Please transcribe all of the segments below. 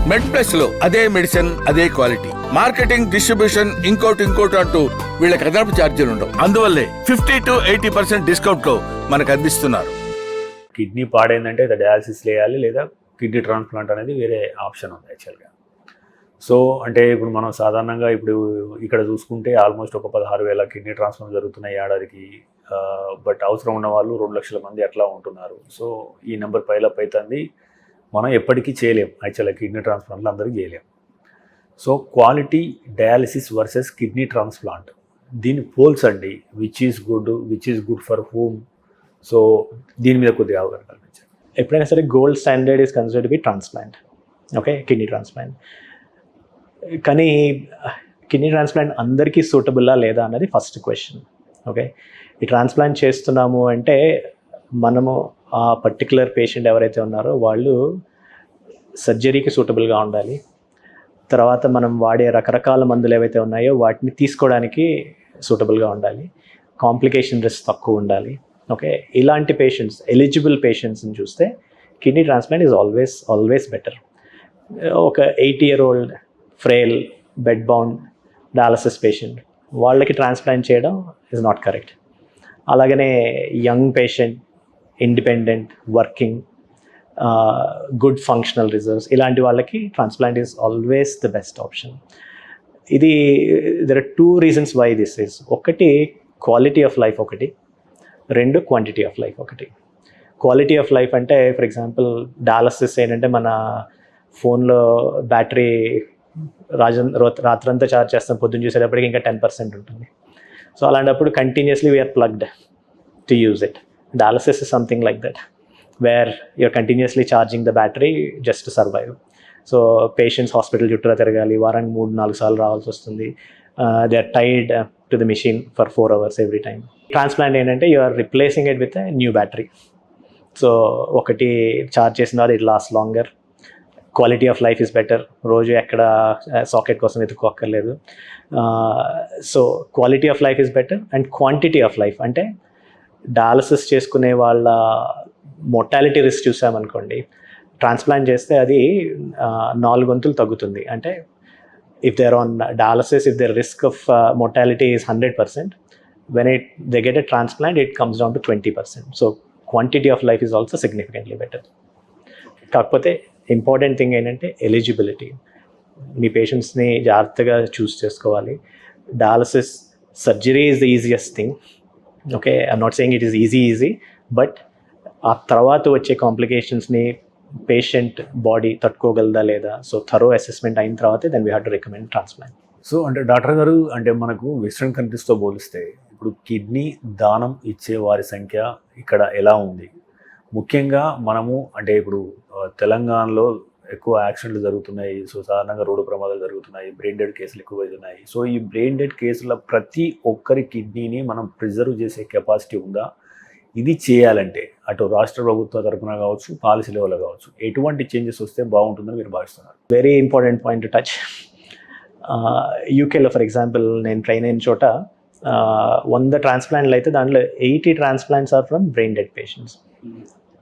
మెడ్ plus లో అదే medicine అదే క్వాలిటీ, మార్కెటింగ్, డిస్ట్రిబ్యూషన్, ఇంకోటి అంటూ వీళ్ళకి అదనపు ఛార్జీలు ఉండవు. అందువల్లే 50 to 80% డిస్కౌంట్ లో మనకు అందిస్తున్నారు. కిడ్నీ పాడైందంటే డయాలసిస్ చేయాలి, లేదా కిడ్నీ ట్రాన్స్ప్లాంట్ అనేది వేరే ఆప్షన్ ఉంది యాక్చువల్గా. సో అంటే ఇప్పుడు మనం సాధారణంగా ఇప్పుడు ఇక్కడ చూసుకుంటే ఆల్మోస్ట్ ఒక 16,000 కిడ్నీ ట్రాన్స్ప్లాంట్ జరుగుతున్నాయి ఏడాదికి. బట్ అవసరం ఉన్న వాళ్ళు 2 లక్షల మంది అట్లా ఉంటున్నారు. సో ఈ నెంబర్ పైలప్ అవుతుంది. మనం ఎప్పటికీ చేయలేం యాక్చువల్గా కిడ్నీ ట్రాన్స్ప్లాంట్లు అందరికీ చేయలేం. So quality dialysis versus kidney transplant, దీన్ని పోల్స్ అండి. Which is good for whom. So దీని మీద కొద్దిగా అవగాహన కల్పించారు. ఎప్పుడైనా సరే gold standard is considered be transplant, okay, kidney transplant. కానీ కిడ్నీ ట్రాన్స్ప్లాంట్ అందరికీ సూటబుల్లా లేదా అన్నది ఫస్ట్ క్వశ్చన్. ఓకే, ఈ ట్రాన్స్ప్లాంట్ చేస్తున్నాము అంటే మనము ఆ పర్టికులర్ పేషెంట్ ఎవరైతే ఉన్నారో వాళ్ళు సర్జరీకి సూటబుల్గా ఉండాలి. తర్వాత మనం వాడే రకరకాల మందులు ఏవైతే ఉన్నాయో వాటిని తీసుకోవడానికి సూటబుల్గా ఉండాలి. కాంప్లికేషన్ రిస్క్ తక్కువ ఉండాలి. ఓకే, ఇలాంటి పేషెంట్స్, ఎలిజిబుల్ పేషెంట్స్ని చూస్తే kidney transplant is always better. ఒక 80-year-old frail bed bound dialysis patient, వాళ్ళకి ట్రాన్స్ప్లాంట్ చేయడం ఇస్ నాట్ కరెక్ట్. అలాగనే young patient, independent, working, good functional reserves, ఇలాంటి వాళ్ళకి transplant is always the best option. ఇది there are 2 reasons why this is. ఒకటి quality of life, ఒకటి. 2 quantity of life, ఒకటి. Quality of life అంటే for example dialysis ఏంటంటే మన ఫోన్లో బ్యాటరీ రాత్రంతా ఛార్జ్ చేస్తాం, పొద్దున్న చూసేటప్పటికి ఇంకా 10% ఉంటుంది. సో అలాంటప్పుడు continuously we are plugged to use it. Dialysis is something like that, where you are continuously charging the battery just to survive. So patients hospital చుట్టూ తిరగాలి, వారానికి 3-4 సార్లు రావాల్సి వస్తుంది. They are tied to the machine for 4 hours every time. Transplant ఏంటంటే you are replacing it with a new battery. So ఒకటి charge చేసిన తర్వాత it last longer. Quality of life is better. రోజు ఎక్కడ సాకెట్ కోసం వెతుక్కోక్కర్లేదు. So quality of life is better. And quantity of life అంటే dialysis చేసుకునే వాళ్ళ మోర్టాలిటీ రిస్క్ చూసామనుకోండి, ట్రాన్స్ప్లాంట్ చేస్తే అది 4 వంతులు తగ్గుతుంది. అంటే if they are on dialysis, if their risk of mortality is 100%, when they get a transplant, it comes down to 20%. So quantity of life is also significantly better. కాకపోతే important thing ఏంటంటే eligibility. మీ పేషెంట్స్ని జాగ్రత్తగా చూస్ చేసుకోవాలి. Dialysis surgery is the easiest thing. Okay, I'm not saying it is easy, but ఆ తర్వాత వచ్చే కాంప్లికేషన్స్ని patient body తట్టుకోగలదా లేదా, so thorough assessment అయిన తర్వాతే then we have to recommend transplant. So అంటే డాక్టర్ గారు, అంటే మనకు వెస్ట్రన్ కంట్రీస్తో పోలిస్తే ఇప్పుడు కిడ్నీ దానం ఇచ్చే వారి సంఖ్య ఇక్కడ ఎలా ఉంది? ముఖ్యంగా మనము అంటే ఇప్పుడు తెలంగాణలో ఎక్కువ యాక్సిడెంట్లు జరుగుతున్నాయి. సో సాధారణంగా రోడ్డు ప్రమాదాలు జరుగుతున్నాయి, బ్రెయిన్ డెడ్ కేసులు ఎక్కువ అవుతున్నాయి. సో ఈ బ్రెయిన్ డెడ్ కేసుల ప్రతి ఒక్కరి కిడ్నీని మనం ప్రిజర్వ్ చేసే కెపాసిటీ ఉందా? ఇది చేయాలంటే అటు రాష్ట్ర ప్రభుత్వ తరఫున కావచ్చు, పాలసీ లెవెల్లో కావచ్చు, ఎటువంటి చేంజెస్ వస్తే బాగుంటుందని మీరు భావిస్తున్నారు? Very important point to touch. యూకేలో ఫర్ ఎగ్జాంపుల్ నేను ట్రైన్ అయిన చోట 100 ట్రాన్స్ప్లాంట్లు అయితే దాంట్లో 80 transplants are from brain dead patients.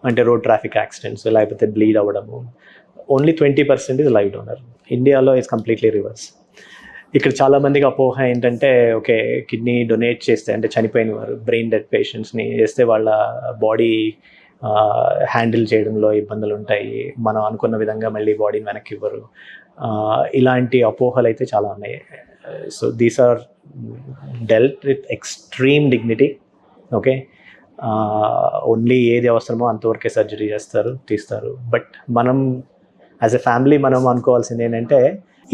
అంటే రోడ్ ట్రాఫిక్ యాక్సిడెంట్స్ లేకపోతే బ్లీడ్ అవ్వడము. Only 20% is live donor. ఇండియాలో ఇస్ కంప్లీట్లీ రివర్స్. ఇక్కడ చాలామందికి అపోహ ఏంటంటే, ఓకే కిడ్నీ డొనేట్ చేస్తే, అంటే చనిపోయిన వారు బ్రెయిన్ డెడ్ పేషెంట్స్ని చేస్తే వాళ్ళ బాడీ హ్యాండిల్ చేయడంలో ఇబ్బందులు ఉంటాయి, మనం అనుకున్న విధంగా మళ్ళీ బాడీని వెనక్కి ఇవ్వరు. ఇలాంటి అపోహలు అయితే చాలా ఉన్నాయి. So these are dealt with extreme dignity. Okay, only ఏది అవసరమో అంతవరకే సర్జరీ చేస్తారు, తీస్తారు. బట్ మనం యాజ్ ఎ ఫ్యామిలీ మనం అనుకోవాల్సింది ఏంటంటే,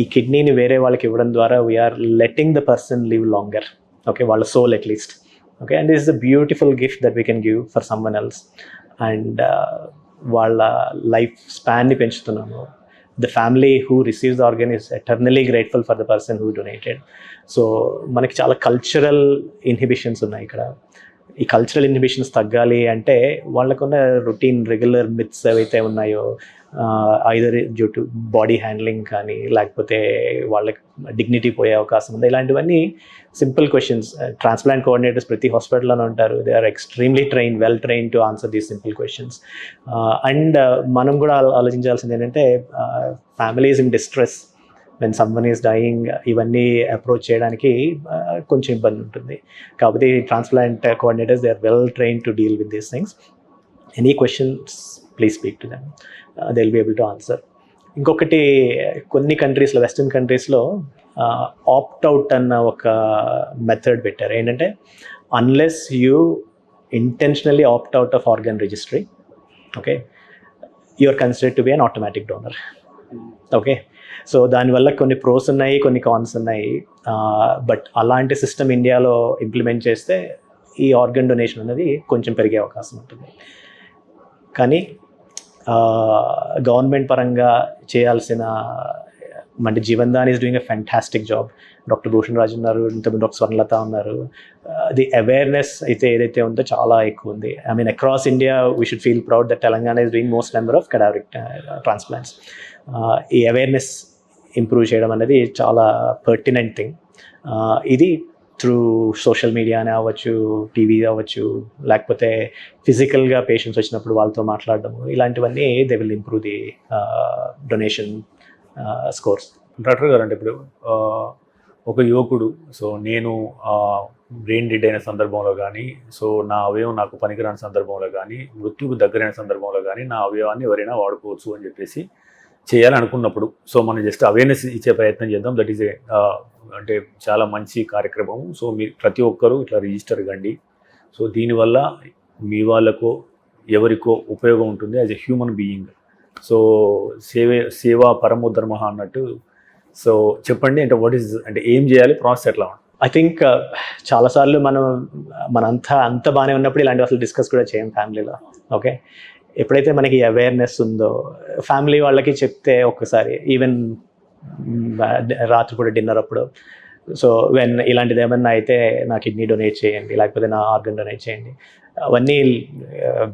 ఈ కిడ్నీని వేరే వాళ్ళకి ఇవ్వడం ద్వారా we are letting the person live longer. Okay, వాళ్ళ soul at least. Okay, and this is a beautiful gift that we can give for someone else. And వాళ్ళ లైఫ్ స్పాన్ని పెంచుతున్నాము. The family who receives the organ is eternally grateful for the person who donated. So మనకి చాలా cultural inhibitions ఉన్నాయి ఇక్కడ. ఈ cultural inhibitions తగ్గాలి అంటే వాళ్ళకున్న రొటీన్ రెగ్యులర్ మిత్స్ ఏవైతే ఉన్నాయో either due to body handling కానీ లేకపోతే వాళ్ళకి డిగ్నిటీ పోయే అవకాశం ఉంది. ఇలాంటివన్నీ సింపుల్ క్వశ్చన్స్. ట్రాన్స్ప్లాంట్ కోఆర్డినేటర్స్ ప్రతి హాస్పిటల్లోనే ఉంటారు. They are extremely well train to answer these simple questions. And మనం కూడా ఆలోచించాల్సింది ఏంటంటే families in distress, when someone is dying, ఇవన్నీ అప్రోచ్ చేయడానికి కొంచెం ఇబ్బంది ఉంటుంది. కాకపోతే transplant coordinators they are well train to deal with these things. Any questions please speak to them, they will be able to answer. ఇంకొకటి, కొన్ని కంట్రీస్లో, western కంట్రీస్లో ఆప్ట్ అవుట్ అన్న ఒక మెథడ్ పెట్టారు. ఏంటంటే unless you intentionally opt out of organ registry, okay, you are considered to be an automatic donor. Okay, so దానివల్ల కొన్ని ప్రోస్ ఉన్నాయి, కొన్ని కాన్స్ ఉన్నాయి. బట్ అలాంటి సిస్టమ్ ఇండియాలో ఇంప్లిమెంట్ చేస్తే ఈ ఆర్గన్ డొనేషన్ అనేది కొంచెం పెరిగే అవకాశం ఉంటుంది. కానీ గవర్నమెంట్ పరంగా చేయాల్సిన, అంటే Jeevandan is doing a fantastic job. Doctor Bhushan Raj ఉన్నారు, ఇంతకుముందు డాక్టర్ స్వర్ణలత ఉన్నారు. ది అవేర్నెస్ అయితే ఏదైతే ఉందో చాలా ఎక్కువ ఉంది. I mean across India we should feel proud that Telangana is doing most number of cadaveric transplants. ఈ అవేర్నెస్ ఇంప్రూవ్ చేయడం అనేది చాలా పర్టినెంట్ థింగ్. ఇది త్రూ సోషల్ మీడియా అని అవ్వచ్చు, టీవీ అవ్వచ్చు, లేకపోతే ఫిజికల్గా పేషెంట్స్ వచ్చినప్పుడు వాళ్ళతో మాట్లాడడము, ఇలాంటివన్నీ they will improve the donation scores. Doctor గారు, అంటే ఇప్పుడు ఒక యువకుడు, సో నేను బ్రెయిన్ డెడ్ అయిన సందర్భంలో కానీ, సో నా అవయవం నాకు పనికిరాని సందర్భంలో కానీ, మృత్యుకు దగ్గరైన సందర్భంలో కానీ నా అవయవాన్ని ఎవరైనా వాడుకోవచ్చు అని చెప్పేసి చేయాలనుకున్నప్పుడు, సో మనం జస్ట్ అవేర్నెస్ ఇచ్చే ప్రయత్నం చేద్దాం. దట్ ఈజ్ అంటే చాలా మంచి కార్యక్రమం. సో మీరు ప్రతి ఒక్కరూ ఇట్లా రిజిస్టర్ కండి. సో దీనివల్ల మీ వాళ్ళకో ఎవరికో ఉపయోగం ఉంటుంది as a human being. So సేవా పరమో ధర్మ అన్నట్టు. సో చెప్పండి, అంటే వాట్ ఈజ్, అంటే ఏం చేయాలి, ప్రాసెస్ ఎట్లా ఉంటుంది? ఐ థింక్ చాలాసార్లు అంత బాగానే ఉన్నప్పుడు ఇలాంటివి అసలు డిస్కస్ కూడా చేయం ఫ్యామిలీలో. ఓకే, ఎప్పుడైతే మనకి అవేర్నెస్ ఉందో ఫ్యామిలీ వాళ్ళకి చెప్తే, ఒక్కసారి ఈవెన్ రాత్రి కూడా డిన్నర్ అప్పుడు, సో వెన్ ఇలాంటిది ఏమన్నా అయితే నా కిడ్నీ డొనేట్ చేయండి, లేకపోతే నా ఆర్గన్ డొనేట్ చేయండి, అవన్నీ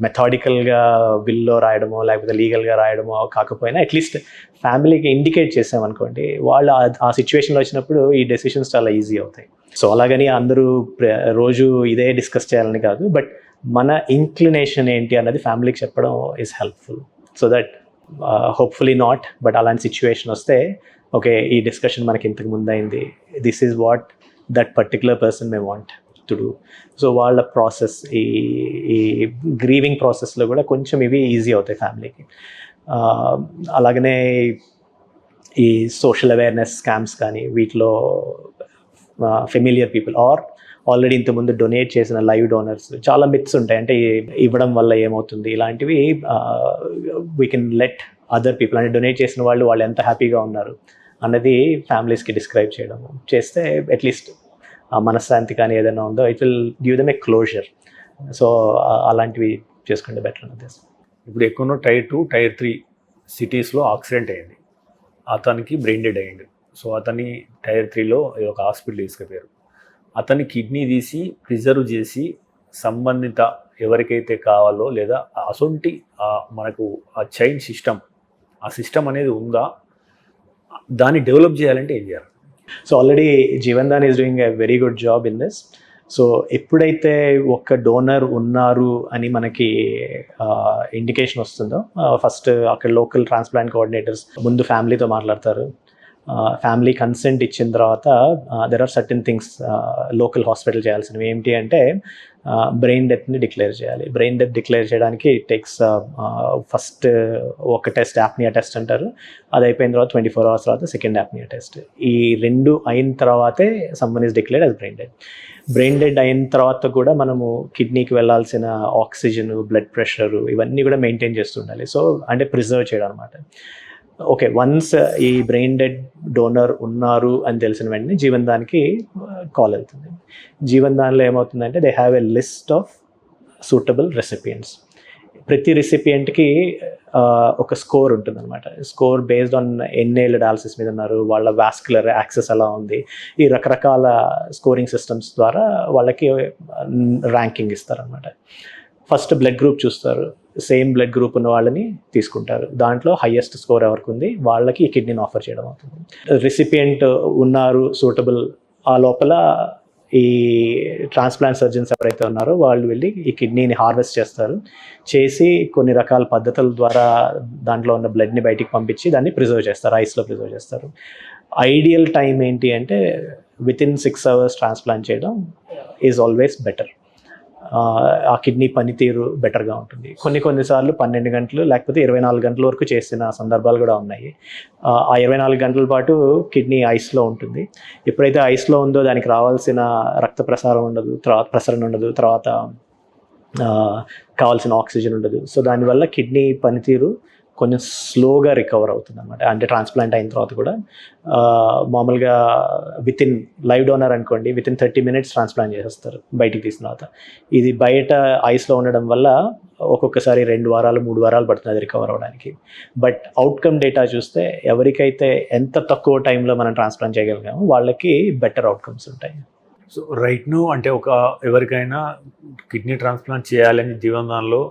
మెథాడికల్గా బిల్లో రాయడమో లేకపోతే లీగల్గా రాయడమో కాకపోయినా అట్లీస్ట్ ఫ్యామిలీకి ఇండికేట్ చేసామనుకోండి, వాళ్ళు ఆ సిచ్యువేషన్లో వచ్చినప్పుడు ఈ డెసిషన్స్ చాలా ఈజీ అవుతాయి. సో అలాగని అందరూ రోజు ఇదే డిస్కస్ చేయాలని కాదు, బట్ మన ఇంక్లినేషన్ ఏంటి అన్నది ఫ్యామిలీకి చెప్పడం is helpful. So that hopefully not, but అలాంటి సిచ్యువేషన్ వస్తే ఓకే, ఈ డిస్కషన్ మనకి ఇంతకు ముందు అయింది, this is what that particular person may want to do. So వాళ్ళ ప్రాసెస్, ఈ గ్రీవింగ్ ప్రాసెస్లో కూడా కొంచెం ఇవి ఈజీ అవుతాయి ఫ్యామిలీకి. అలాగనే ఈ సోషల్ అవేర్నెస్ స్కామ్స్ కానీ వీటిలో ఫెమిలియర్ పీపుల్ ఆర్ ఆల్రెడీ ఇంతకుముందు డొనేట్ చేసిన లైవ్ డోనర్స్, చాలా మిత్స్ ఉంటాయి. అంటే ఇవ్వడం వల్ల ఏమవుతుంది, ఇలాంటివి we can let other people, అంటే డొనేట్ చేసిన వాళ్ళు ఎంత హ్యాపీగా ఉన్నారు అన్నది ఫ్యామిలీస్కి డిస్క్రైబ్ చేయడం చేస్తే అట్లీస్ట్ మనశ్శాంతి కానీ ఏదైనా ఉందో it will give them a closure. So అలాంటివి చేసుకుంటే బెటర్ అన్నది. ఇప్పుడు ఎక్కువ Tier 2, Tier 3 సిటీస్లో యాక్సిడెంట్ అయింది, అతనికి బ్రెయిన్ డెడ్ అయ్యింది. సో అతన్ని Tier 3లో ఒక హాస్పిటల్ తీసుకుపోయారు. అతని కిడ్నీ తీసి ప్రిజర్వ్ చేసి సంబంధిత ఎవరికైతే కావాలో, లేదా అసొంటి మనకు ఆ చైన్ సిస్టమ్, ఆ సిస్టమ్ అనేది ఉందా, దాన్ని డెవలప్ చేయాలంటే ఏం చేయాలి? So already Jeevandan is doing a very good job in this. So ఎప్పుడైతే ఒక డోనర్ ఉన్నారు అని మనకి ఇండికేషన్ వస్తుందో, ఫస్ట్ అక్కడ లోకల్ ట్రాన్స్ప్లాంట్ కోఆర్డినేటర్స్ ముందు ఫ్యామిలీతో మాట్లాడతారు. ఫ్యామిలీ కన్సెంట్ ఇచ్చిన తర్వాత there are certain things local hospital చేయాల్సినవి. ఏంటి అంటే బ్రెయిన్ డెత్ని డిక్లేర్ చేయాలి. బ్రెయిన్ డెత్ డిక్లేర్ చేయడానికి ఇట్ టేక్స్ ఫస్ట్ ఒక టెస్ట్, యాప్నియా టెస్ట్ అంటారు. అది అయిపోయిన తర్వాత 24 hours తర్వాత సెకండ్ యాప్నియా టెస్ట్. ఈ రెండు అయిన తర్వాతే someone is declared as brain dead. Brain dead అయిన తర్వాత కూడా మనము కిడ్నీకి వెళ్ళాల్సిన ఆక్సిజన్, బ్లడ్ ప్రెషర్ ఇవన్నీ కూడా మెయింటైన్ చేస్తుండాలి. సో అంటే ప్రిజర్వ్ చేయడం అనమాట. ఓకే, వన్స్ ఈ బ్రెయిన్ డెడ్ డోనర్ ఉన్నారు అని తెలిసిన వెంటనే జీవన్దాన్కి కాల్ వెళ్తుంది. జీవన్దాన్లో ఏమవుతుందంటే they have a list of suitable recipients. ప్రతి రెసిపియంట్కి ఒక స్కోర్ ఉంటుంది అనమాట. స్కోర్ బేస్డ్ ఆన్ ఎన్నేళ్ళు డయాలసిస్ మీద ఉన్నారు, వాళ్ళ వాస్కులర్ యాక్సెస్ ఎలా ఉంది, ఈ రకరకాల స్కోరింగ్ సిస్టమ్స్ ద్వారా వాళ్ళకి ర్యాంకింగ్ ఇస్తారనమాట. ఫస్ట్ బ్లడ్ గ్రూప్ చూస్తారు, సేమ్ బ్లడ్ గ్రూప్ ఉన్న వాళ్ళని తీసుకుంటారు. దాంట్లో హైయెస్ట్ స్కోర్ ఎవరికి ఉంది వాళ్ళకి ఈ కిడ్నీని ఆఫర్ చేయడం అవుతుంది. రిసిపియంట్ ఉన్నారు సూటబుల్, ఆ లోపల ఈ ట్రాన్స్ప్లాంట్ సర్జన్స్ ఎవరైతే ఉన్నారో వాళ్ళు వెళ్ళి ఈ కిడ్నీని హార్వెస్ట్ చేస్తారు. చేసి కొన్ని రకాల పద్ధతుల ద్వారా దాంట్లో ఉన్న బ్లడ్ని బయటికి పంపించి దాన్ని ప్రిజర్వ్ చేస్తారు, ఐస్లో ప్రిజర్వ్ చేస్తారు. ఐడియల్ టైం ఏంటి అంటే వితిన్ 6 hours ట్రాన్స్ప్లాంట్ చేయడం ఈజ్ ఆల్వేస్ బెటర్. ఆ కిడ్నీ పనితీరు బెటర్గా ఉంటుంది. కొన్నిసార్లు 12 గంటలు లేకపోతే 24 గంటల వరకు చేసిన సందర్భాలు కూడా ఉన్నాయి. ఆ 24 గంటల పాటు కిడ్నీ ఐస్లో ఉంటుంది. ఎప్పుడైతే ఐస్లో ఉందో దానికి రావాల్సిన రక్త ప్రసరణ ఉండదు, తర్వాత కావాల్సిన ఆక్సిజన్ ఉండదు. సో దానివల్ల కిడ్నీ పనితీరు కొంచెం స్లోగా రికవర్ అవుతుంది అనమాట. అంటే ట్రాన్స్ప్లాంట్ అయిన తర్వాత కూడా మామూలుగా వితిన్ లైవ్ డోనర్ అనుకోండి, వితిన్ 30 minutes ట్రాన్స్ప్లాంట్ చేసేస్తారు బయటికి తీసిన తర్వాత. ఇది బయట ఐస్లో ఉండడం వల్ల ఒక్కొక్కసారి 2 వారాలు 3 వారాలు పడుతుంది అది రికవర్ అవ్వడానికి. బట్ అవుట్కమ్ డేటా చూస్తే ఎవరికైతే ఎంత తక్కువ టైంలో మనం ట్రాన్స్ప్లాంట్ చేయగలిగామో వాళ్ళకి బెటర్ అవుట్కమ్స్ ఉంటాయి. సో రైట్ నో అంటే ఎవరికైనా కిడ్నీ ట్రాన్స్ప్లాంట్ చేయాలని జీవనాల్లో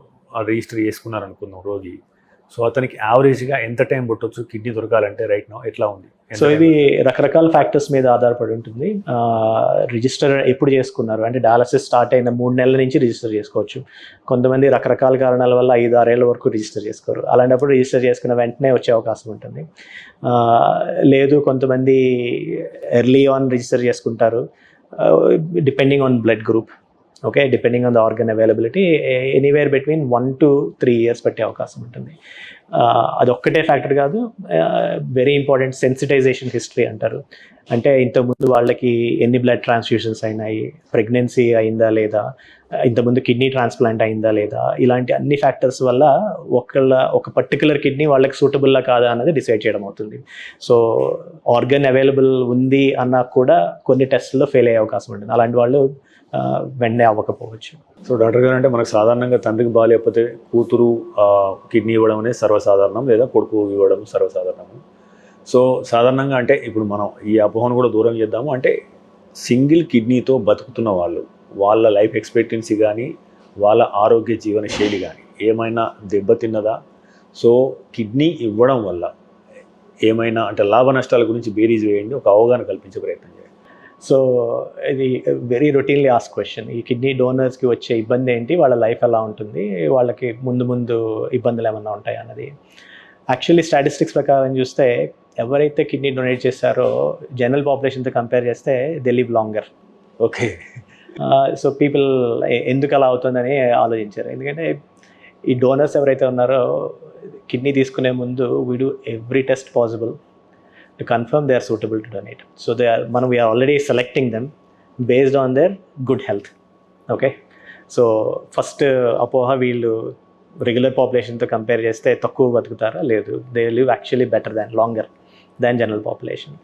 రిజిస్టర్ చేసుకున్నారనుకుందాం రోగి, సో అతనికి యావరేజ్గా ఎంత టైం పట్టవచ్చు కిడ్నీ దొరకాలంటే రైట్ నో ఎట్లా ఉంది? సో ఇది రకరకాల ఫ్యాక్టర్స్ మీద ఆధారపడి ఉంటుంది. రిజిస్టర్ ఎప్పుడు చేసుకున్నారు అంటే డయాలసిస్ స్టార్ట్ అయిన 3 నెలల నుంచి రిజిస్టర్ చేసుకోవచ్చు. కొంతమంది రకరకాల కారణాల వల్ల 5-6 ఏళ్ళ వరకు రిజిస్టర్ చేసుకోరు. అలాంటప్పుడు రిజిస్టర్ చేసుకున్న వెంటనే వచ్చే అవకాశం ఉంటుంది. లేదు కొంతమంది ఎర్లీ ఆన్ రిజిస్టర్ చేసుకుంటారు, depending on blood group. Okay, depending on the organ availability anywhere between 1 to 3 years పట్టే అవకాశం ఉంటుంది. అదొక్కటే ఫ్యాక్టర్ కాదు, వెరీ ఇంపార్టెంట్ సెన్సిటైజేషన్ హిస్టరీ అంటారు. అంటే ఇంతకుముందు వాళ్ళకి ఎన్ని బ్లడ్ ట్రాన్స్ఫ్యూషన్స్ అయినాయి, ప్రెగ్నెన్సీ అయిందా లేదా, ఇంతకుముందు కిడ్నీ ట్రాన్స్ప్లాంట్ అయిందా లేదా, ఇలాంటి అన్ని ఫ్యాక్టర్స్ వల్ల ఒక పర్టికులర్ కిడ్నీ వాళ్ళకి సూటబుల్లా కాదా అన్నది డిసైడ్ చేయడం అవుతుంది. సో ఆర్గన్ అవైలబుల్ ఉంది అన్నా కూడా కొన్ని టెస్ట్లో ఫెయిల్ అయ్యే అవకాశం ఉంటుంది. అలాంటి వాళ్ళు వెంటనే అవ్వకపోవచ్చు. సో డాక్టర్ గారు అంటే మనకు సాధారణంగా తండ్రికి బాగాలేకపోతే కూతురు కిడ్నీ ఇవ్వడం అనేది సర్వసాధారణం, లేదా కొడుకు ఇవ్వడం సర్వసాధారణం. సో సాధారణంగా అంటే ఇప్పుడు మనం ఈ అపోహను కూడా దూరం చేద్దాము. అంటే సింగిల్ కిడ్నీతో బతుకుతున్న వాళ్ళ లైఫ్ ఎక్స్పెక్టెన్సీ కానీ వాళ్ళ ఆరోగ్య జీవన శైలి కానీ ఏమైనా దెబ్బతిన్నదా? సో కిడ్నీ ఇవ్వడం వల్ల ఏమైనా అంటే లాభ నష్టాల గురించి బేరీజ్ వేయండి, ఒక అవగాహన కల్పించే ప్రయత్నం చేయండి. సో ఇది వెరీ రొటీన్లీ ఆస్క్ క్వశ్చన్. ఈ కిడ్నీ డోనర్స్కి వచ్చే ఇబ్బంది ఏంటి, వాళ్ళ లైఫ్ ఎలా ఉంటుంది, వాళ్ళకి ముందు ఇబ్బందులు ఏమన్నా ఉంటాయి అన్నది. యాక్చువల్లీ స్టాటిస్టిక్స్ ప్రకారం చూస్తే ఎవరైతే కిడ్నీ డొనేట్ చేస్తారో జనరల్ పాపులేషన్తో కంపేర్ చేస్తే they live longer. Okay, so people ఎందుకు అలా అవుతుందని ఆలోచించారు. ఎందుకంటే ఈ డోనర్స్ ఎవరైతే ఉన్నారో కిడ్నీ తీసుకునే ముందు we do every test possible to confirm they are suitable to donate. So we are already selecting them based on their good health. Okay, so first అపోహ వీళ్ళు రెగ్యులర్ పాపులేషన్తో కంపేర్ చేస్తే తక్కువ బతుకుతారా? లేదు, they live actually better longer than general population.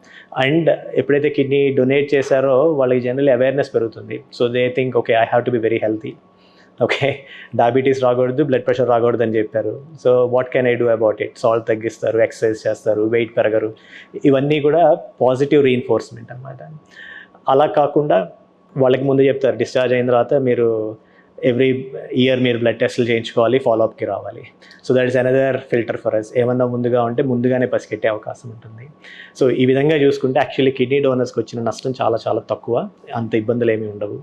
And ఎప్పుడైతే kidney donate చేశారో వాళ్ళకి generally awareness పెరుగుతుంది. So they think okay I have to be very healthy. Okay, diabetes రాకూడదు, బ్లడ్ ప్రెషర్ రాకూడదు అని చెప్పారు. So what can I do about it? Salt తగ్గిస్తారు, exercise చేస్తారు, వెయిట్ పెరగరు. ఇవన్నీ కూడా పాజిటివ్ రీఇన్ఫోర్స్మెంట్ అనమాట. అలా కాకుండా వాళ్ళకి ముందు చెప్తారు డిశ్చార్జ్ అయిన తర్వాత మీరు ఎవ్రీ ఇయర్ మీరు బ్లడ్ టెస్టులు చేయించుకోవాలి, ఫాలోఅప్కి రావాలి. So that is another filter for us. ఏమన్నా ముందుగా ఉంటే ముందుగానే పసిగట్టే అవకాశం ఉంటుంది. సో ఈ విధంగా చూసుకుంటే యాక్చువల్లీ కిడ్నీ డోనర్స్కి వచ్చిన నష్టం చాలా చాలా తక్కువ, అంత ఇబ్బందులు ఏమీ ఉండవు.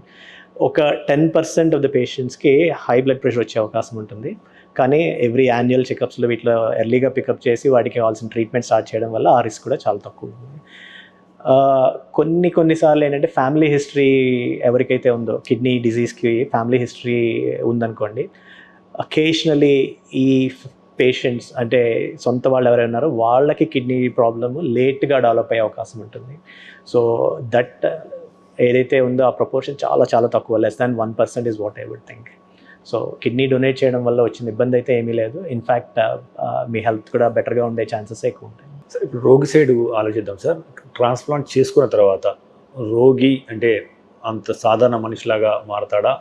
ఒక 10% ఆఫ్ ద పేషెంట్స్కి హై బ్లడ్ ప్రెషర్ వచ్చే అవకాశం ఉంటుంది. కానీ ఎవ్రీ యాన్యువల్ చెకప్స్లో వీటిలో ఎర్లీగా పికప్ చేసి వాటికి కావాల్సిన ట్రీట్మెంట్ స్టార్ట్ చేయడం వల్ల ఆ రిస్క్ కూడా చాలా తక్కువ ఉంటుంది. కొన్నిసార్లు ఏంటంటే ఫ్యామిలీ హిస్టరీ ఎవరికైతే ఉందో కిడ్నీ డిజీజ్కి ఫ్యామిలీ హిస్టరీ ఉందనుకోండి, అకేషనలీ ఈ పేషెంట్స్ అంటే సొంత వాళ్ళు ఎవరైనా ఉన్నారో వాళ్ళకి కిడ్నీ ప్రాబ్లమ్ లేట్గా డెవలప్ అయ్యే అవకాశం ఉంటుంది. సో దట్ ఏదైతే ఉందో ఆ ప్రపోర్షన్ చాలా చాలా తక్కువ, less than 1% is what I would think. So kidney donate చేయడం వల్ల వచ్చిన ఇబ్బంది అయితే ఏమీ లేదు. ఇన్ఫ్యాక్ట్ మీ హెల్త్ కూడా బెటర్గా ఉండే ఛాన్సెస్ ఎక్కువ ఉంటాయి. సార్ ఇప్పుడు రోగి సైడ్ ఆలోచిద్దాం సార్. ట్రాన్స్ప్లాంట్ చేసుకున్న తర్వాత రోగి అంటే అంత సాధారణ మనిషిలాగా మారతాడా?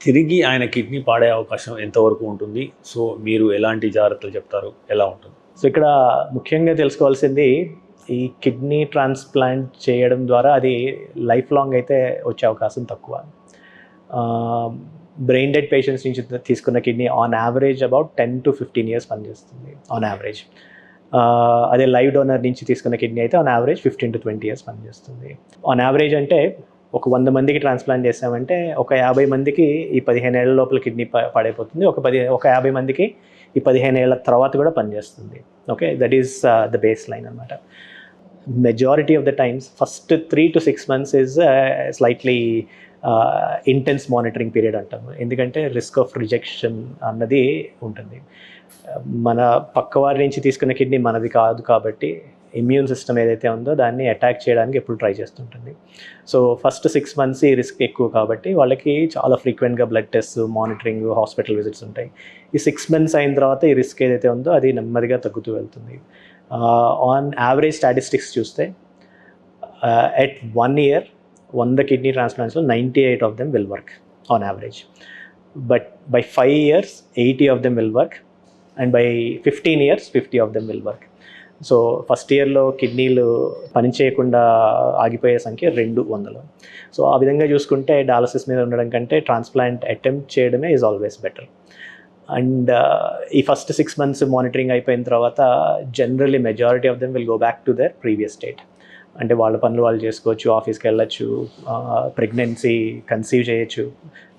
తిరిగి ఆయన కిడ్నీ పాడే అవకాశం ఎంతవరకు ఉంటుంది? సో మీరు ఎలాంటి జాగ్రత్తలు చెప్తారు, ఎలా ఉంటుంది? సో ఇక్కడ ముఖ్యంగా తెలుసుకోవాల్సింది ఈ కిడ్నీ ట్రాన్స్ప్లాంట్ చేయడం ద్వారా అది లైఫ్ లాంగ్ అయితే వచ్చే అవకాశం తక్కువ. బ్రెయిన్ డెడ్ పేషెంట్స్ నుంచి తీసుకున్న kidney on average about 10 to 15 years పనిచేస్తుంది ఆన్ యావరేజ్. అదే లైవ్ డోనర్ నుంచి తీసుకున్న కిడ్నీ అయితే ఆన్ యావరేజ్ 15 to 20 years పనిచేస్తుంది. ఆన్ యావరేజ్ అంటే ఒక 100 మందికి ట్రాన్స్ప్లాంట్ చేసామంటే ఒక 50 మందికి ఈ 15 ఏళ్ల లోపల కిడ్నీ పడైపోతుంది. ఒక 50 మందికి ఈ 15 ఏళ్ల తర్వాత కూడా పనిచేస్తుంది. Okay, that is the baseline అనమాట. Majority of the times first 3 to 6 months is slightly intense monitoring period అంటాము. ఎందుకంటే రిస్క్ ఆఫ్ రిజెక్షన్ అన్నది ఉంటుంది. మన పక్కవారి నుంచి తీసుకున్న కిడ్నీ మనది కాదు కాబట్టి ఇమ్యూన్ సిస్టమ్ ఏదైతే ఉందో దాన్ని అటాక్ చేయడానికి ఎప్పుడు ట్రై చేస్తుంటుంది. సో ఫస్ట్ 6 months ఈ రిస్క్ ఎక్కువ కాబట్టి వాళ్ళకి చాలా ఫ్రీక్వెంట్గా blood test, monitoring, hospital visits ఉంటాయి. ఈ 6 months అయిన తర్వాత ఈ రిస్క్ ఏదైతే ఉందో అది నెమ్మదిగా తగ్గుతూ వెళ్తుంది. ఆన్ యావరేజ్ స్టాటిస్టిక్స్ చూస్తే ఎట్ 1 year 100 కిడ్నీ ట్రాన్స్ప్లాంట్స్లో 98 of them will work on average. But by 5 years 80 of them will work and by 15 years 50 of them will work. So first ఇయర్లో కిడ్నీలు పనిచేయకుండా ఆగిపోయే సంఖ్య 200. సో ఆ విధంగా చూసుకుంటే డయాలసిస్ మీద ఉండడం కంటే ట్రాన్స్ప్లాంట్ అటెంప్ట్ చేయడమే ఈజ్ ఆల్వేస్ బెటర్. అండ్ ఈ ఫస్ట్ 6 months మానిటరింగ్ అయిపోయిన తర్వాత generally majority of them will go back to their previous state. అంటే వాళ్ళ పనులు వాళ్ళు చేసుకోవచ్చు, ఆఫీస్కి వెళ్ళచ్చు, ప్రెగ్నెన్సీ కన్సీవ్ చేయొచ్చు.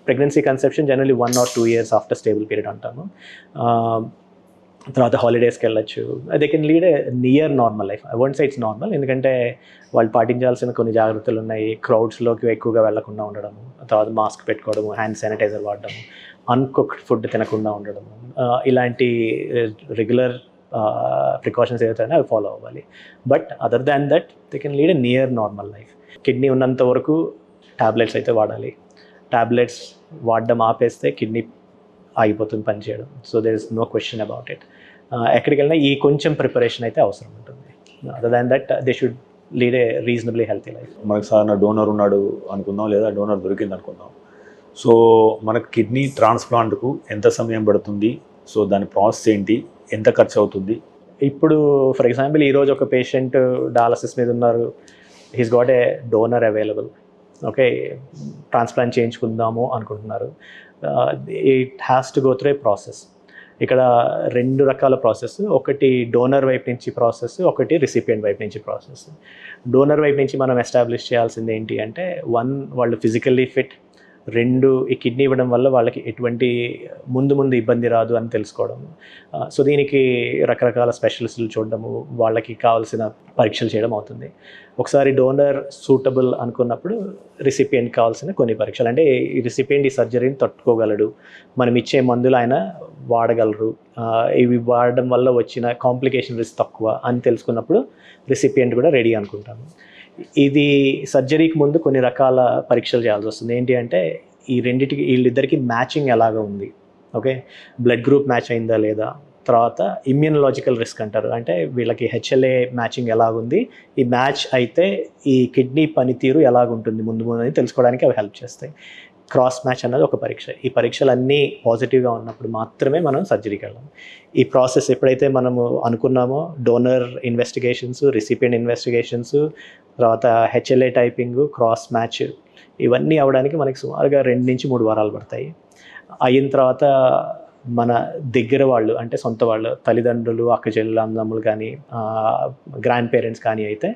Pregnancy conception generally 1 or 2 years after stable period అంటాము. తర్వాత హాలిడేస్కి వెళ్ళచ్చు. They can lead a near normal life. I won't say it's normal, ఎందుకంటే వాళ్ళు పాటించాల్సిన కొన్ని జాగ్రత్తలు ఉన్నాయి. క్రౌడ్స్లోకి ఎక్కువగా వెళ్లకుండా ఉండడము, తర్వాత మాస్క్ పెట్టుకోవడము, హ్యాండ్ శానిటైజర్ వాడడము, అన్కుక్డ్ ఫుడ్ తినకుండా ఉండడము, ఇలాంటి రెగ్యులర్ ప్రికాషన్స్ ఏదైతే అవి ఫాలో అవ్వాలి. But other than that they can lead a near normal life. Kidney ఉన్నంత వరకు ట్యాబ్లెట్స్ అయితే వాడాలి. ట్యాబ్లెట్స్ వాడడం ఆపేస్తే కిడ్నీ ఆగిపోతుంది పనిచేయడం. So there is no question about it. ఎక్కడికి వెళ్ళినా ఈ కొంచెం ప్రిపరేషన్ అయితే అవసరం ఉంటుంది. Other than that they should lead a reasonably healthy life. మనకు సాధారణ డోనర్ ఉన్నాడు అనుకుందాం, లేదా డోనర్ దొరికింది అనుకుందాం. సో మనకు కిడ్నీ ట్రాన్స్ప్లాంట్కు ఎంత సమయం పడుతుంది? సో దాని ప్రాసెస్ ఏంటి? ఎంత ఖర్చు అవుతుంది? ఇప్పుడు ఫర్ ఎగ్జాంపుల్ ఈరోజు ఒక పేషెంట్ డయాలసిస్ మీద ఉన్నారు, he's got a donor available. Okay, transplant చేయించుకుందాము అనుకుంటున్నారు. It has to go through a process. ఇక్కడ 2 రకాల ప్రాసెస్. ఒకటి డోనర్ వైపు నుంచి ప్రాసెస్, ఒకటి రిసిపియంట్ వైపు నుంచి ప్రాసెస్. డోనర్ వైపు నుంచి మనం ఎస్టాబ్లిష్ చేయాల్సింది ఏంటి అంటే, 1 వాళ్ళు ఫిజికల్లీ ఫిట్, 2 ఈ కిడ్నీ ఇవ్వడం వల్ల వాళ్ళకి ఎటువంటి ముందు ఇబ్బంది రాదు అని తెలుసుకోవడం. సో దీనికి రకరకాల స్పెషలిస్టులు చూడడము, వాళ్ళకి కావాల్సిన పరీక్షలు చేయడం అవుతుంది. ఒకసారి డోనర్ సూటబుల్ అనుకున్నప్పుడు రిసిపియంట్ కావాల్సిన కొన్ని పరీక్షలు, అంటే ఈ రిసిపియంట్ ఈ సర్జరీని తట్టుకోగలడు, మనం ఇచ్చే మందులు ఆయన వాడగలరు, ఇవి వాడడం వల్ల వచ్చిన కాంప్లికేషన్ రిస్క్ తక్కువ అని తెలుసుకున్నప్పుడు రిసిపియంట్ కూడా రెడీ అనుకుంటాము. ఇది సర్జరీకి ముందు కొన్ని రకాల పరీక్షలు చేయాల్సి వస్తుంది. ఏంటి అంటే ఈ వీళ్ళిద్దరికి మ్యాచింగ్ ఎలాగ ఉంది, ఓకే, బ్లడ్ గ్రూప్ మ్యాచ్ అయిందా లేదా, తర్వాత ఇమ్యూనలాజికల్ రిస్క్ అంటారు, అంటే వీళ్ళకి హెచ్ఎల్ఏ మ్యాచింగ్ ఎలాగుంది, ఈ మ్యాచ్ అయితే ఈ కిడ్నీ పనితీరు ఎలాగుంటుంది ముందు అని తెలుసుకోవడానికి అవి హెల్ప్ చేస్తాయి. క్రాస్ మ్యాచ్ అన్నది ఒక పరీక్ష. ఈ పరీక్షలన్నీ పాజిటివ్గా ఉన్నప్పుడు మాత్రమే మనం సర్జరీకి వెళ్ళాం. ఈ ప్రాసెస్ ఎప్పుడైతే మనము అనుకున్నామో డోనర్ ఇన్వెస్టిగేషన్స్, రిసిపియంట్ ఇన్వెస్టిగేషన్స్, తర్వాత హెచ్ఎల్ఏ టైపింగ్, క్రాస్ మ్యాచ్, ఇవన్నీ అవ్వడానికి మనకి సుమారుగా 2 నుంచి 3 వారాలు పడతాయి. అయిన తర్వాత మన దగ్గర వాళ్ళు, అంటే సొంత వాళ్ళు, తల్లిదండ్రులు, అక్కచెల్లెలు, అన్నదమ్ములు కానీ, గ్రాండ్ పేరెంట్స్ కానీ అయితే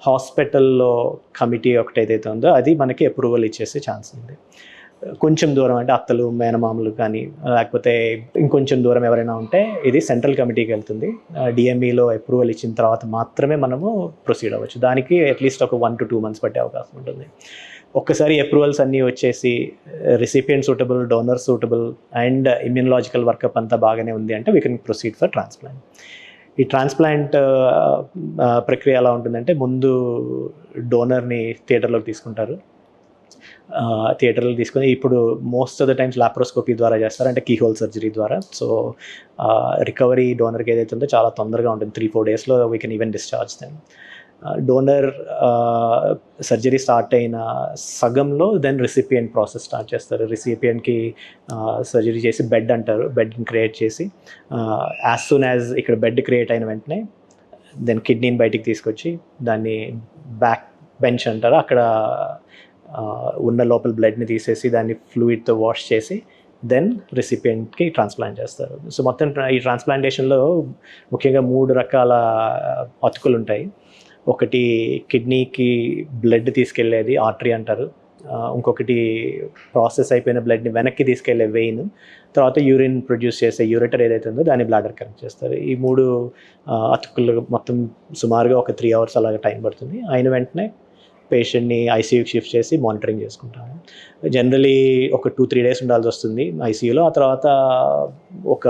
హాస్పిటల్లో కమిటీ ఒకటి ఏదైతే ఉందో అది మనకి అప్రూవల్ ఇచ్చేసే ఛాన్స్ ఉంది. కొంచెం దూరం అంటే అత్తలు, మేనమామలు కానీ, లేకపోతే ఇంకొంచెం దూరం ఎవరైనా ఉంటే ఇది సెంట్రల్ కమిటీకి వెళ్తుంది. డిఎంఈలో అప్రూవల్ ఇచ్చిన తర్వాత మాత్రమే మనము ప్రొసీడ్ అవ్వచ్చు. దానికి అట్లీస్ట్ ఒక 1 to 2 months పట్టే అవకాశం ఉంటుంది. ఒక్కసారి అప్రూవల్స్ అన్నీ వచ్చేసి recipient suitable, donor suitable and immunological workup అంతా బాగానే ఉంది అంటే we can proceed for transplant. ఈ ట్రాన్స్ప్లాంట్ ప్రక్రియ ఎలా ఉంటుందంటే, ముందు డోనర్ని థియేటర్లోకి తీసుకుంటారు. థియేటర్లో తీసుకొని ఇప్పుడు most of the times laparoscopy ద్వారా చేస్తారు, అంటే కీహోల్ సర్జరీ ద్వారా. సో రికవరీ డోనర్కి ఏదైతే ఉందో చాలా తొందరగా ఉంటుంది. 3-4 daysలో we can even discharge them. Donor surgery start అయిన సగంలో దెన్ రిసిపియంట్ ప్రాసెస్ స్టార్ట్ చేస్తారు. రిసిపియంట్కి సర్జరీ చేసి బెడ్ అంటారు, బెడ్ని క్రియేట్ చేసి యాజ్ సూన్ యాజ్ ఇక్కడ బెడ్ క్రియేట్ అయిన వెంటనే దెన్ కిడ్నీని బయటికి తీసుకొచ్చి దాన్ని బ్యాక్ బెంచ్ అంటారు, అక్కడ ఉన్న లోపల బ్లడ్ని తీసేసి దాన్ని ఫ్లూయిడ్తో వాష్ చేసి దెన్ రెసిపియంట్కి ట్రాన్స్ప్లాంట్ చేస్తారు. సో మొత్తం ఈ ట్రాన్స్ప్లాంటేషన్లో ముఖ్యంగా 3 రకాల అతుకులు ఉంటాయి. ఒకటి కిడ్నీకి బ్లడ్ తీసుకెళ్లేది ఆర్టరీ అంటారు, ఇంకొకటి ప్రాసెస్ అయిపోయిన బ్లడ్ని వెనక్కి తీసుకెళ్లే వెయిన్, తర్వాత యూరిన్ ప్రొడ్యూస్ చేసే యూరెటర్ ఏదైతే ఉందో దాన్ని బ్లాడర్ కనెక్ట్ చేస్తారు. ఈ 3 అతుకులు మొత్తం సుమారుగా ఒక 3 hours అలాగే టైం పడుతుంది. అయిన వెంటనే పేషెంట్ని ఐసీయూకి షిఫ్ట్ చేసి మానిటరింగ్ చేసుకుంటాము. జనరలీ ఒక 2-3 days ఉండాల్సి వస్తుంది ఐసీయూలో. ఆ తర్వాత ఒక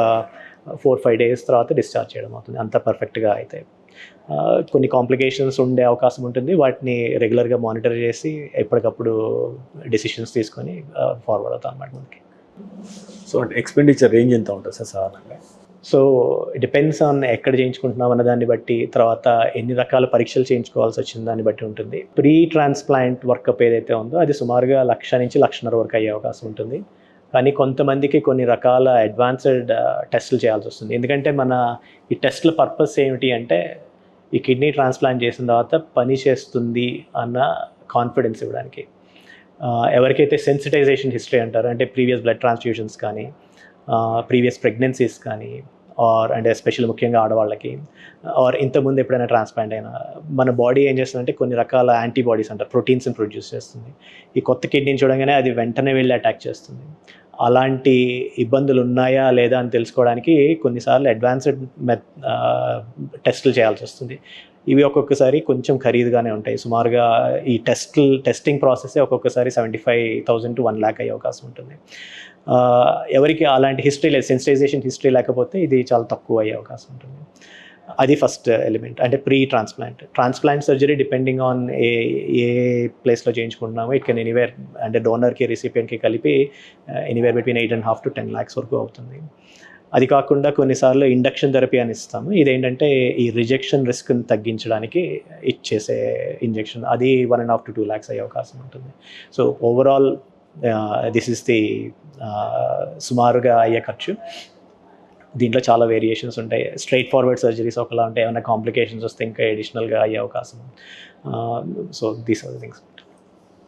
4-5 days తర్వాత డిశ్చార్జ్ చేయడం అవుతుంది, అంత పర్ఫెక్ట్గా అయితే. కొన్ని కాంప్లికేషన్స్ ఉండే అవకాశం ఉంటుంది, వాటిని రెగ్యులర్గా మానిటర్ చేసి ఎప్పటికప్పుడు డెసిషన్స్ తీసుకొని ఫార్వర్డ్ అవుతాం అన్నమాట మనకి. సో అంటే ఎక్స్పెండిచర్ రేంజ్ ఎంత ఉంటుంది సార్ సాధారణంగా? సో డిపెండ్స్ ఆన్ ఎక్కడ చేయించుకుంటున్నాం అన్న దాన్ని బట్టి, తర్వాత ఎన్ని రకాల పరీక్షలు చేయించుకోవాల్సి వచ్చిన దాన్ని బట్టి ఉంటుంది. ప్రీ ట్రాన్స్ప్లాంట్ వర్కప్ ఏదైతే ఉందో అది సుమారుగా 1,00,000 నుంచి 1,50,000 వరకు అయ్యే అవకాశం ఉంటుంది. కానీ కొంతమందికి కొన్ని రకాల అడ్వాన్స్డ్ టెస్టులు చేయాల్సి వస్తుంది. ఎందుకంటే మన ఈ టెస్ట్ల పర్పస్ ఏమిటి అంటే ఈ కిడ్నీ ట్రాన్స్ప్లాంట్ చేసిన తర్వాత పని చేస్తుంది అన్న కాన్ఫిడెన్స్ ఇవ్వడానికి. ఎవరికైతే సెన్సిటైజేషన్ హిస్టరీ అంటారు, అంటే ప్రీవియస్ బ్లడ్ ట్రాన్స్ఫ్యూషన్స్ కానీ, ప్రీవియస్ ప్రెగ్నెన్సీస్ కానీ, అంటే ఎస్పెషల్ ముఖ్యంగా ఆడవాళ్ళకి, ఇంతకుముందు ఎప్పుడైనా ట్రాన్స్ప్లాంట్ అయినా మన బాడీ ఏం చేస్తుందంటే కొన్ని రకాల యాంటీబాడీస్ అంటారు, ప్రోటీన్స్ని ప్రొడ్యూస్ చేస్తుంది. ఈ కొత్త కిడ్నీని చూడగానే అది వెంటనే వెళ్ళి అటాక్ చేస్తుంది. అలాంటి ఇబ్బందులు ఉన్నాయా లేదా అని తెలుసుకోవడానికి కొన్నిసార్లు అడ్వాన్స్డ్ టెస్టులు చేయాల్సి వస్తుంది. ఇవి ఒక్కొక్కసారి కొంచెం ఖరీదుగానే ఉంటాయి. సుమారుగా ఈ టెస్టింగ్ ప్రాసెస్ ఒక్కొక్కసారి 75,000 to 1 lakh అయ్యే అవకాశం ఉంటుంది. ఎవరికి అలాంటి హిస్టరీ లేదు, సెన్సిటైజేషన్ హిస్టరీ లేకపోతే ఇది చాలా తక్కువ అయ్యే అవకాశం ఉంటుంది. అది ఫస్ట్ ఎలిమెంట్, అంటే pre transplant surgery depending on a ప్లేస్లో చేయించుకుంటున్నామో ఇట్ కెన్ ఎనీవేర్, అంటే డోనర్కి రిసిపియంట్కి కలిపి ఎనీవేర్ బిట్వీన్ 8.5 to 10 lakhs వరకు అవుతుంది. అది కాకుండా కొన్నిసార్లు ఇండక్షన్ థెరపీ అని ఇస్తాము. ఇదేంటంటే ఈ రిజెక్షన్ రిస్క్ని తగ్గించడానికి ఇచ్చేసే ఇంజెక్షన్, అది 1.5 to 2 lakhs అయ్యే అవకాశం ఉంటుంది. So overall this is the సుమారుగా అయ్యే ఖర్చు. దీంట్లో చాలా వేరియేషన్స్ ఉంటాయి. స్ట్రైట్ ఫార్వర్డ్ సర్జరీస్ ఒకలా ఉంటాయి, ఏమైనా కాంప్లికేషన్స్ వస్తే ఇంకా అడిషనల్గా అయ్యే అవకాశం. So these are the things.